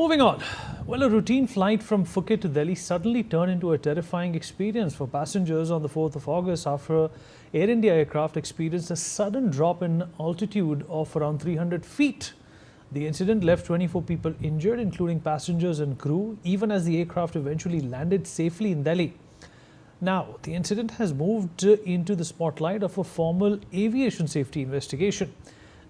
Moving on. Well, a routine flight from Phuket to Delhi suddenly turned into a terrifying experience for passengers on the 4th of August after Air India aircraft experienced a sudden drop in altitude of around 300 feet. The incident left 24 people injured, including passengers and crew, even as the aircraft eventually landed safely in Delhi. Now, the incident has moved into the spotlight of a formal aviation safety investigation.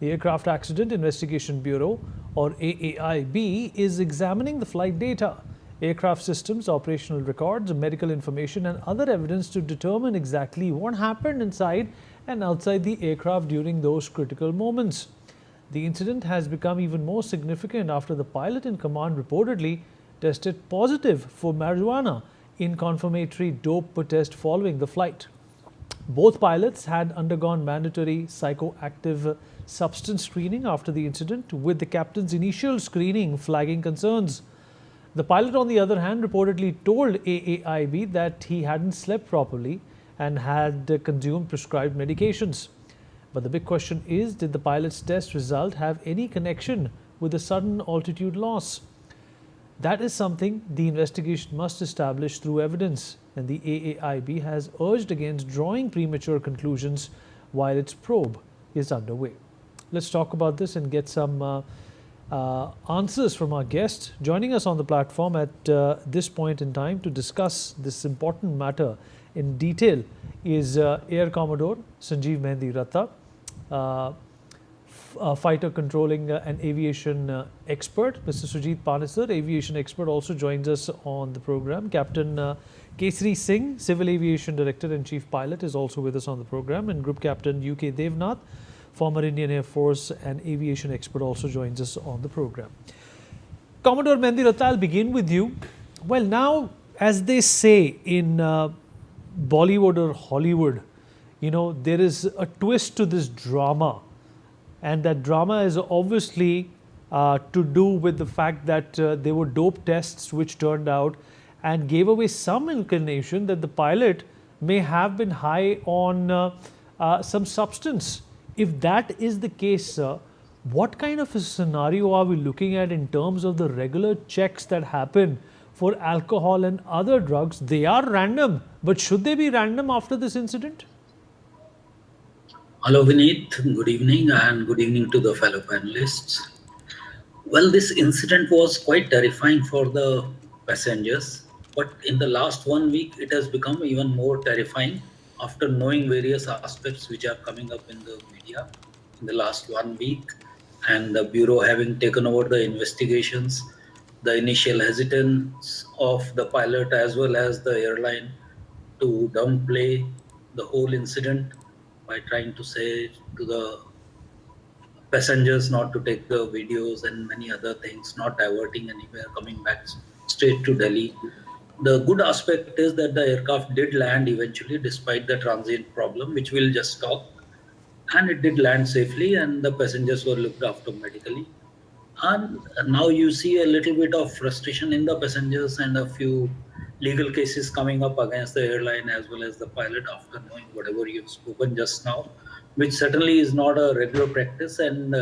The Aircraft Accident Investigation Bureau, or AAIB, is examining the flight data, aircraft systems, operational records, medical information and other evidence to determine exactly what happened inside and outside the aircraft during those critical moments. The incident has become even more significant after the pilot in command reportedly tested positive for marijuana in confirmatory dope test following the flight. Both pilots had undergone mandatory psychoactive substance screening after the incident, with the captain's initial screening flagging concerns. The pilot, on the other hand, reportedly told AAIB that he hadn't slept properly and had consumed prescribed medications. But the big question is, did the pilot's test result have any connection with the sudden altitude loss? That is something the investigation must establish through evidence, and the AAIB has urged against drawing premature conclusions while its probe is underway. Let's talk about this and get some answers from our guest. Joining us on the platform at this point in time to discuss this important matter in detail is Air Commodore Sanjeev Mehendee Ratta, fighter controlling and aviation expert. Mr. Sujit Panesar, aviation expert, also joins us on the program. Captain Kesari Singh, Civil Aviation Director and Chief Pilot, is also with us on the program. And Group Captain UK Devnath, former Indian Air Force and aviation expert, also joins us on the program. Commodore Mehendee Ratta, I'll begin with you. Well, now, as they say in Bollywood or Hollywood, you know, there is a twist to this drama. And that drama is obviously to do with the fact that there were dope tests which turned out and gave away some inclination that the pilot may have been high on some substance. If that is the case, sir, what kind of a scenario are we looking at in terms of the regular checks that happen for alcohol and other drugs? They are random, but should they be random after this incident? Hello, Vineet. Good evening, and good evening to the fellow panelists. Well, this incident was quite terrifying for the passengers, but in the last 1 week, it has become even more terrifying after knowing various aspects which are coming up in the media in the last 1 week, and the Bureau having taken over the investigations, the initial hesitance of the pilot as well as the airline to downplay the whole incident by trying to say to the passengers not to take the videos and many other things, not diverting anywhere, coming back straight to Delhi. The good aspect is that the aircraft did land eventually despite the transient problem, which we'll just talk. And it did land safely and the passengers were looked after medically. And now you see a little bit of frustration in the passengers and a few legal cases coming up against the airline as well as the pilot after knowing whatever you've spoken just now, which certainly is not a regular practice. And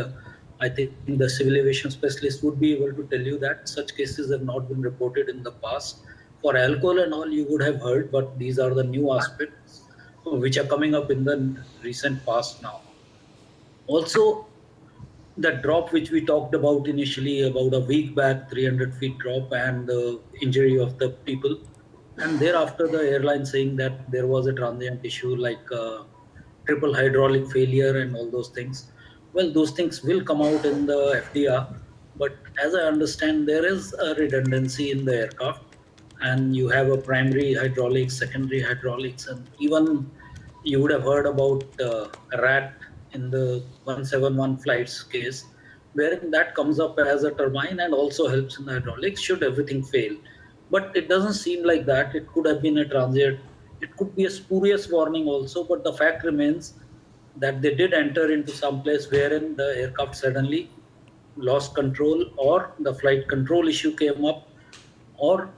I think the civil aviation specialist would be able to tell you that such cases have not been reported in the past. For alcohol and all, you would have heard, but these are the new aspects which are coming up in the recent past now. Also, the drop which we talked about initially about a week back, 300 feet drop and the injury of the people. And thereafter the airline saying that there was a transient issue like triple hydraulic failure and all those things. Well, those things will come out in the FDR, but as I understand, there is a redundancy in the aircraft and you have a primary hydraulics, secondary hydraulics, and even you would have heard about a rat in the 171 flights case, wherein that comes up as a turbine and also helps in the hydraulics should everything fail. But it doesn't seem like that. It could have been a transient. It could be a spurious warning also, but the fact remains that they did enter into some place wherein the aircraft suddenly lost control or the flight control issue came up. Or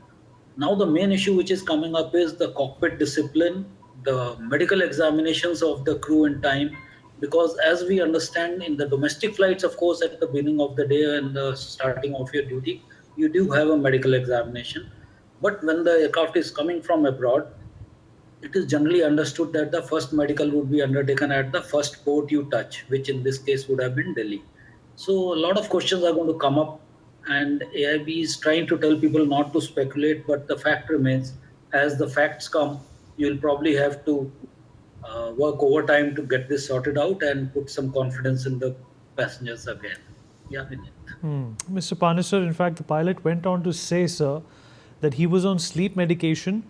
now the main issue which is coming up is the cockpit discipline, the medical examinations of the crew in time, because as we understand in the domestic flights, of course, at the beginning of the day and the starting of your duty, you do have a medical examination. But when the aircraft is coming from abroad, it is generally understood that the first medical would be undertaken at the first port you touch, which in this case would have been Delhi. So a lot of questions are going to come up, and AIB is trying to tell people not to speculate, but the fact remains, as the facts come, you'll probably have to work overtime to get this sorted out and put some confidence in the passengers again. Yeah, Vinit. Mr. Panesar, in fact, the pilot went on to say, sir, that he was on sleep medication,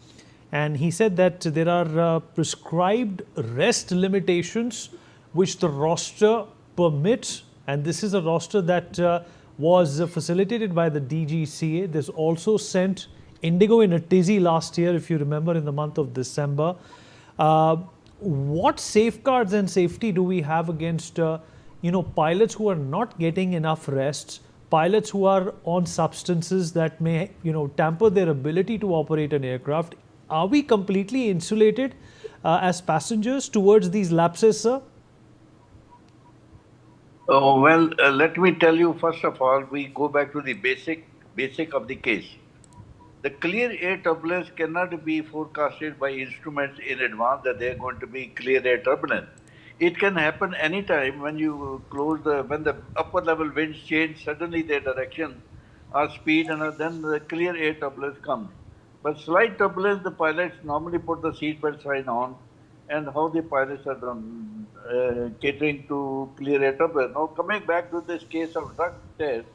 and he said that there are prescribed rest limitations which the roster permits, and this is a roster that was facilitated by the DGCA. There's also sent Indigo in a tizzy last year, if you remember, in the month of December. What safeguards and safety do we have against pilots who are not getting enough rests, pilots who are on substances that may tamper their ability to operate an aircraft? Are we completely insulated as passengers towards these lapses, sir? Oh, well, let me tell you, first of all, we go back to the basic of the case. The clear air turbulence cannot be forecasted by instruments in advance that they are going to be clear air turbulence. It can happen anytime when you when the upper level winds change suddenly their direction or speed, and then the clear air turbulence comes. But slight turbulence, the pilots normally put the seatbelt sign on, and how the pilots are done, catering to clear air turbulence. Now, coming back to this case of drug test,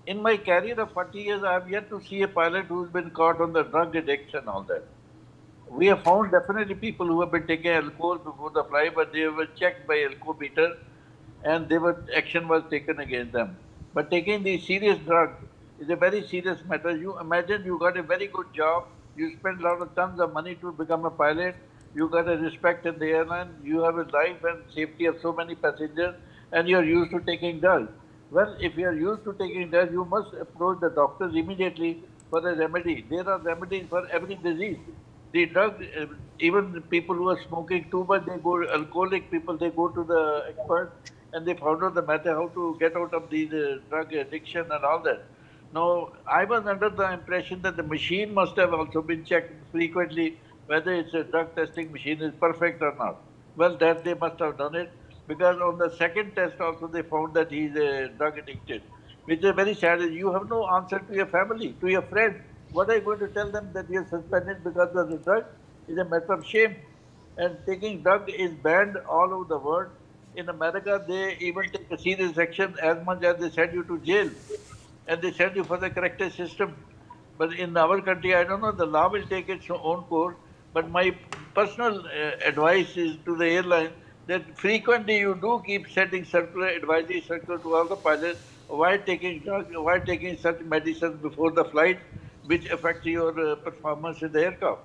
in my career of 40 years, I have yet to see a pilot who's been caught on the drug addiction and all that. We have found definitely people who have been taking alcohol before the flight, but they were checked by alcometer and action was taken against them. But taking the serious drug is a very serious matter. You imagine you got a very good job, you spend a lot of tons of money to become a pilot, you got a respect in the airline, you have a life and safety of so many passengers, and you are used to taking drugs. Well, if you are used to taking drugs, you must approach the doctors immediately for a remedy. There are remedies for every disease. The drug, even the people who are smoking too much, they go, alcoholic people, they go to the expert and they found out the matter how to get out of the drug addiction and all that. Now, I was under the impression that the machine must have also been checked frequently, whether it's a drug testing machine is perfect or not. Well, that they must have done it, because on the second test also they found that he's drug addicted, which is very sad. You have no answer to your family, to your friends. What are you going to tell them, that you're suspended because of the drug? Is a matter of shame. And taking drug is banned all over the world. In America, they even take a serious action as much as they send you to jail, and they send you for the corrective system. But in our country, I don't know, the law will take its own course. But my personal advice is to the airline that frequently you do keep sending circular advisory circular to all the pilots, why taking drugs, why taking such medicines before the flight, which affect your performance in the aircraft.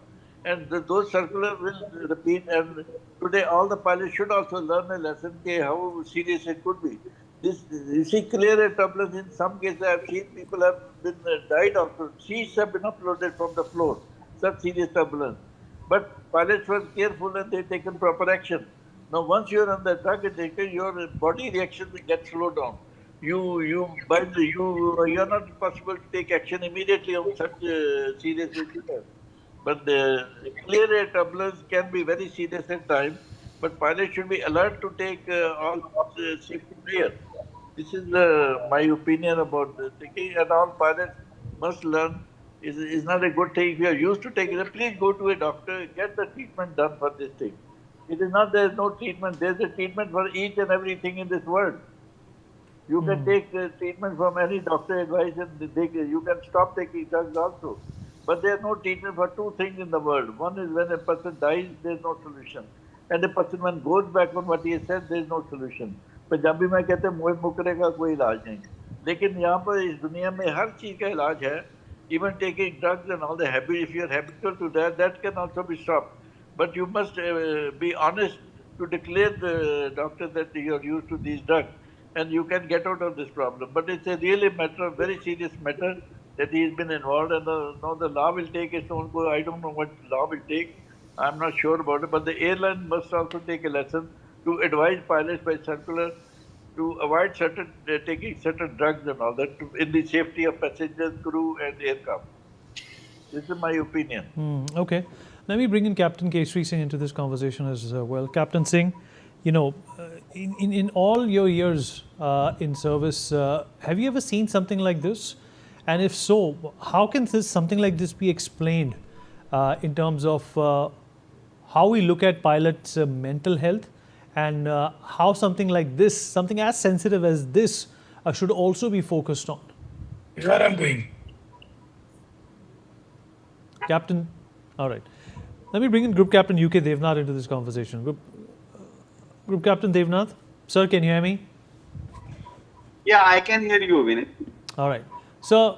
And those circulars will repeat. And today, all the pilots should also learn a lesson how serious it could be. This, you see, clear air turbulence. In some cases, I have seen people have been died also. Sheets have been uploaded from the floor. Such serious turbulence. But pilots were careful and they taken proper action. Now, once you're on the drug addicted, your body reaction get slowed down. You're not possible to take action immediately on such serious incidents. But the clear air turbulence can be very serious at times. But pilots should be alert to take all safety measures. This is my opinion about the taking, and all pilots must learn. Is not a good thing. If you are used to taking it, please go to a doctor, get the treatment done for this thing. It is not there is no treatment. There is a treatment for each and everything in this world. You can take treatment from any doctor advice, and you can stop taking drugs also. But there is no treatment for two things in the world. One is when a person dies, there is no solution. And a person when goes back on what he has said, there is no solution. Punjabi में कहते हैं मुँह मुकरे का कोई इलाज नहीं, लेकिन यहाँ पर इस दुनिया में हर चीज़ का इलाज है. Even taking drugs and all the habit, if you are habitual to that, that can also be stopped. But you must be honest to declare the doctor that you are used to these drugs, and you can get out of this problem. But it's a really matter, a very serious matter that he's been involved, and now the law will take its own course. I don't know what law will take. I'm not sure about it, but the airline must also take a lesson to advise pilots by circular to avoid taking certain drugs and all that in the safety of passengers, crew, and aircraft. This is my opinion. Okay. Let me bring in Captain Kesri Singh into this conversation as well. Captain Singh, you know, in all your years in service, have you ever seen something like this? And if so, how can something like this be explained in terms of how we look at pilots' mental health and how something like this, something as sensitive as this, should also be focused on? Where I'm going. Captain, all right. Let me bring in Group Captain UK Devnath into this conversation. Group Captain Devnath, sir, can you hear me? Yeah, I can hear you, Vinay. All right. So,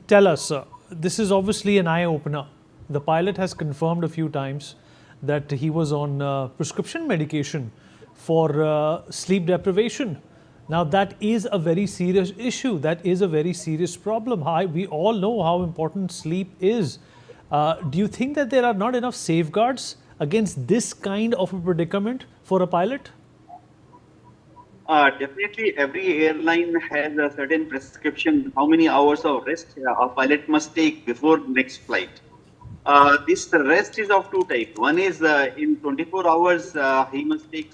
tell us, sir, this is obviously an eye opener. The pilot has confirmed a few times that he was on prescription medication for sleep deprivation. Now, that is a very serious issue. That is a very serious problem. We all know how important sleep is. Do you think that there are not enough safeguards against this kind of a predicament for a pilot? Definitely, every airline has a certain prescription, how many hours of rest a pilot must take before next flight. This rest is of two types. One is in 24 hours, he must take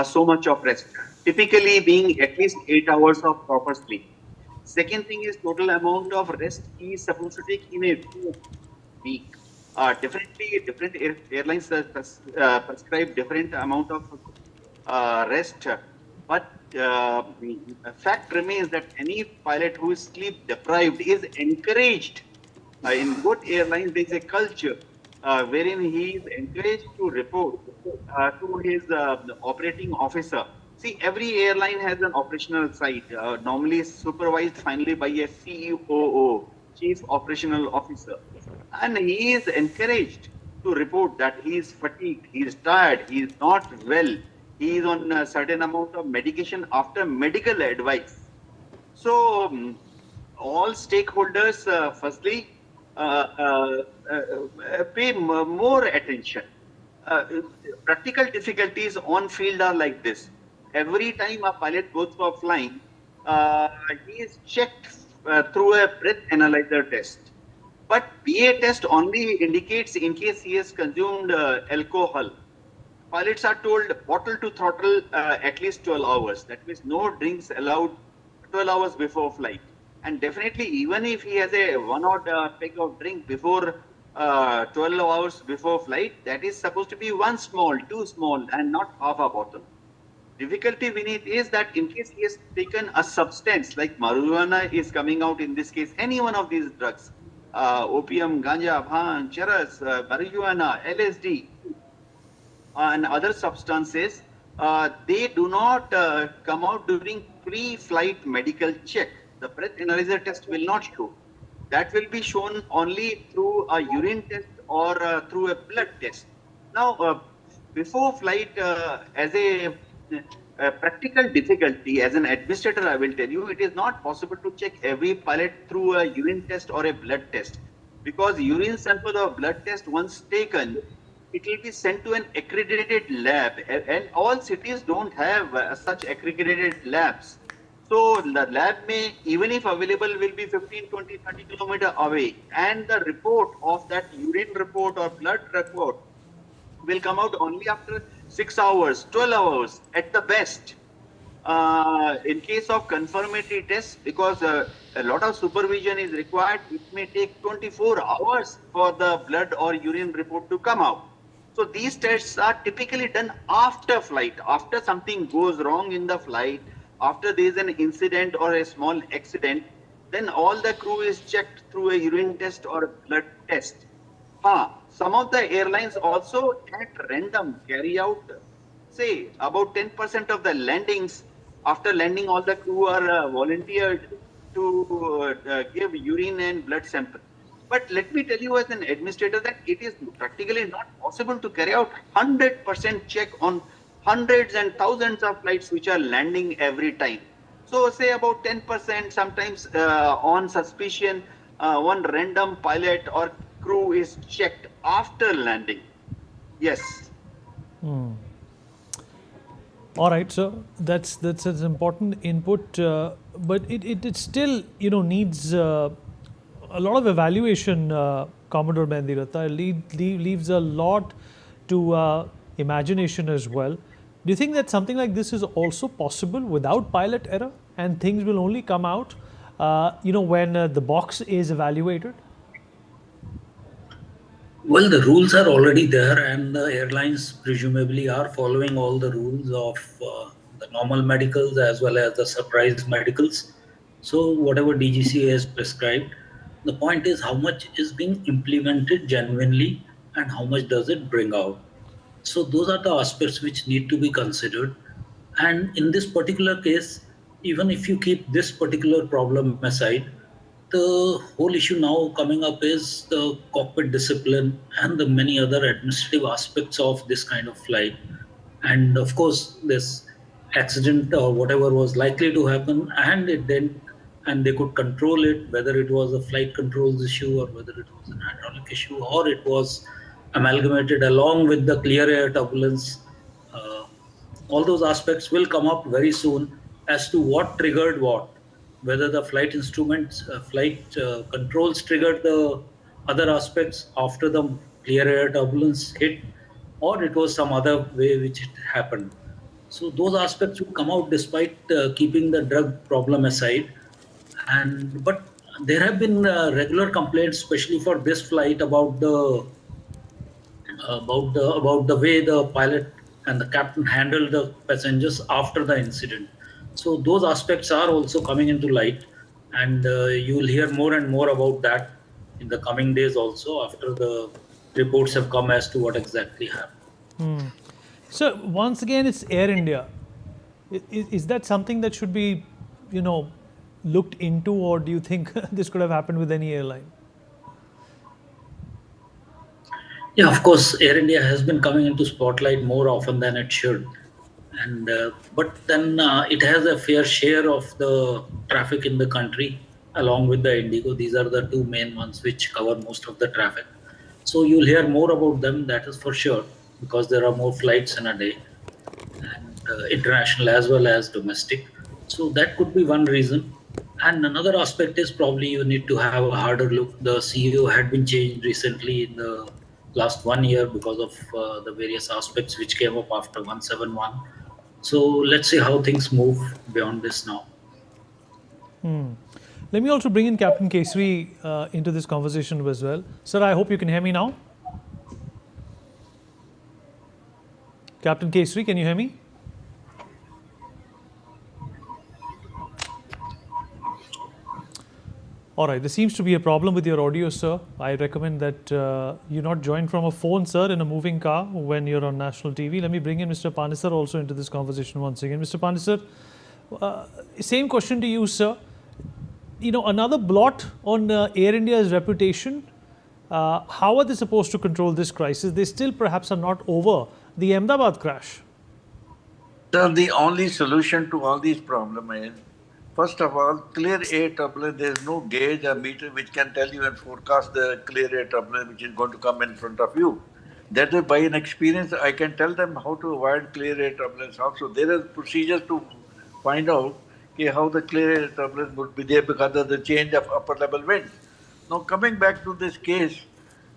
so much of rest, typically being at least 8 hours of proper sleep. Second thing is total amount of rest he is supposed to take in a week. Different airlines prescribe different amount of rest, but fact remains that any pilot who is sleep deprived is encouraged. In good airlines, there is a culture wherein he is encouraged to report to his operating officer. See, every airline has an operational side, normally supervised finally by a COO, Chief Operational Officer. And he is encouraged to report that he is fatigued, he is tired, he is not well, he is on a certain amount of medication after medical advice. So, all stakeholders, firstly, pay more attention. Practical difficulties on field are like this. Every time a pilot goes for flying, he is checked through a breath analyzer test. But BA test only indicates in case he has consumed alcohol. Pilots are told bottle to throttle at least 12 hours. That means no drinks allowed 12 hours before flight. And definitely, even if he has a one odd peg of drink before 12 hours before flight, that is supposed to be one small, two small, and not half a bottle. Difficulty beneath is that in case he has taken a substance like marijuana is coming out in this case, any one of these drugs, opium, ganja, bhang, charas, marijuana, LSD, and other substances, they do not come out during pre-flight medical check. The breath analyzer test will not show. That will be shown only through a urine test or through a blood test. Now, before flight, as a practical difficulty, as an administrator, I will tell you, it is not possible to check every pilot through a urine test or a blood test, because urine sample or blood test once taken, it will be sent to an accredited lab, and all cities don't have such accredited labs. So the lab may, even if available, will be 15, 20, 30 kilometers away, and the report of that urine report or blood report will come out only after 6 hours, 12 hours at the best. In case of confirmatory tests, because a lot of supervision is required, it may take 24 hours for the blood or urine report to come out. So these tests are typically done after flight, after something goes wrong in the flight, after there is an incident or a small accident, then all the crew is checked through a urine test or a blood test. Some of the airlines also at random carry out, say, about 10% of the landings. After landing, all the crew are volunteered to give urine and blood sample. But let me tell you as an administrator that it is practically not possible to carry out 100% check on hundreds and thousands of flights which are landing every time. So say about 10%, sometimes on suspicion, one random pilot or crew is checked after landing. Yes. All right, so that's an important input, but it still needs a lot of evaluation. Commodore Mendiratha leaves a lot to imagination as well. Do you think that something like this is also possible without pilot error, and things will only come out, when the box is evaluated? Well, the rules are already there, and the airlines presumably are following all the rules of the normal medicals as well as the surprise medicals. So, whatever DGCA has prescribed, the point is how much is being implemented genuinely and how much does it bring out. So, those are the aspects which need to be considered. And in this particular case, even if you keep this particular problem aside, the whole issue now coming up is the cockpit discipline and the many other administrative aspects of this kind of flight. And of course, this accident or whatever was likely to happen, and it didn't, and they could control it, whether it was a flight controls issue or whether it was an hydraulic issue or it was amalgamated along with the clear air turbulence. Uh, all those aspects will come up very soon as to what triggered what, whether the flight instruments, flight controls triggered the other aspects after the clear air turbulence hit, or it was some other way which it happened. So those aspects will come out despite keeping the drug problem aside. And but there have been regular complaints, especially for this flight, about the way the pilot and the captain handled the passengers after the incident. So those aspects are also coming into light, and you will hear more and more about that in the coming days also after the reports have come as to what exactly happened. So once again, it's Air India. Is that something that should be, looked into, or do you think this could have happened with any airline? Yeah, of course, Air India has been coming into spotlight more often than it should, and but then it has a fair share of the traffic in the country, along with the Indigo. These are the two main ones which cover most of the traffic. So you'll hear more about them. That is for sure, because there are more flights in a day, and international as well as domestic. So that could be one reason. And another aspect is probably you need to have a harder look. The CEO had been changed recently in the last 1 year because of the various aspects which came up after 171. So let's see how things move beyond this now. Let me also bring in Captain Kesri into this conversation as well. Sir, I hope you can hear me now. Captain Kesri, can you hear me? All right, there seems to be a problem with your audio, sir. I recommend that you not join from a phone, sir, in a moving car when you're on national TV. Let me bring in Mr. Panisar also into this conversation once again. Mr. Panisar, same question to you, sir. Another blot on Air India's reputation. How are they supposed to control this crisis? They still perhaps are not over the Ahmedabad crash. So the only solution to all these problems is, first of all, clear air turbulence. There is no gauge or meter which can tell you and forecast the clear air turbulence which is going to come in front of you. That is by an experience, I can tell them how to avoid clear air turbulence also. There are procedures to find out how the clear air turbulence would be there because of the change of upper level wind. Now coming back to this case,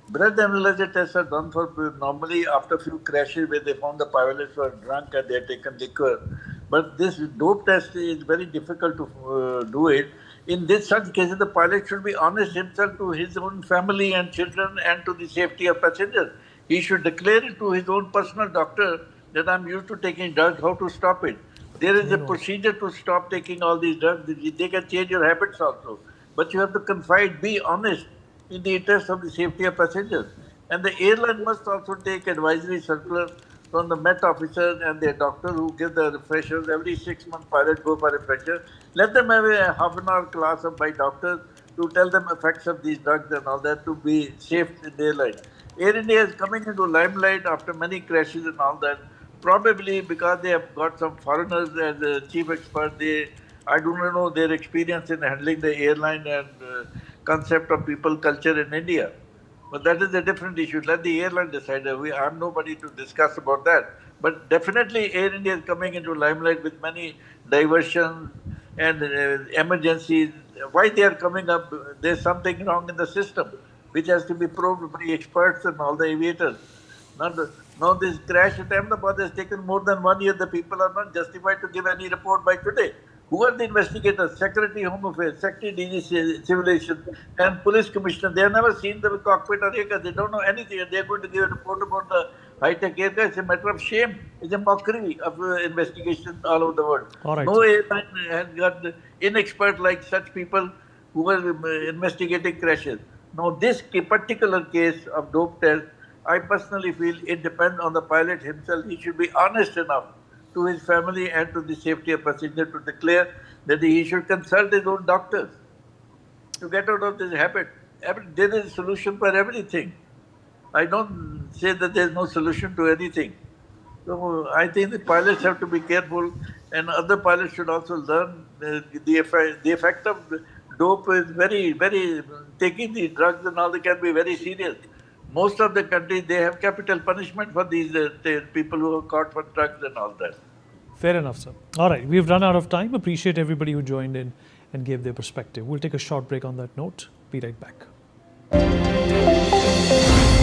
breath analyzer tests are done for normally after a few crashes where they found the pilots were drunk and they had taken liquor. But this dope test is very difficult to do it. In this such cases, the pilot should be honest himself to his own family and children and to the safety of passengers. He should declare it to his own personal doctor that I'm used to taking drugs, how to stop it. There is a procedure to stop taking all these drugs. They can change your habits also. But you have to confide, be honest in the interest of the safety of passengers. And the airline must also take advisory circular from the Met officers and their doctor who give the refreshers. Every 6 months, pilots go for refresher. Let them have a half-an-hour class by doctors to tell them effects of these drugs and all that to be safe in the airline. Air India is coming into limelight after many crashes and all that. Probably because they have got some foreigners as a chief expert. I do not know their experience in handling the airline and concept of people culture in India. But that is a different issue. Let the airline decide. I'm nobody to discuss about that. But definitely Air India is coming into limelight with many diversions and emergencies. Why they are coming up? There's something wrong in the system, which has to be proved by experts and all the aviators. Now this crash at Ahmedabad has taken more than 1 year. The people are not justified to give any report by today. Who are the investigators? Secretary Home Affairs, Secretary DG Civil Aviation, and Police Commissioner. They have never seen the cockpit or aircraft. They don't know anything. And they are going to give a report about the high-tech aircraft. It's a matter of shame. It's a mockery of investigation all over the world. All right, No sir. airline has got inexpert like such people who are investigating crashes. Now, this particular case of dope test, I personally feel it depends on the pilot himself. He should be honest enough to his family and to the safety of passenger to declare that he should consult his own doctors to get out of this habit. There is a solution for everything. I don't say that there is no solution to anything. So I think the pilots have to be careful, and other pilots should also learn the effect of dope is very, taking the drugs and all, they can be very serious. Most of the countries, they have capital punishment for these people who are caught for drugs and all that. Fair enough, sir. All right, we've run out of time. Appreciate everybody who joined in and gave their perspective. We'll take a short break on that note. Be right back.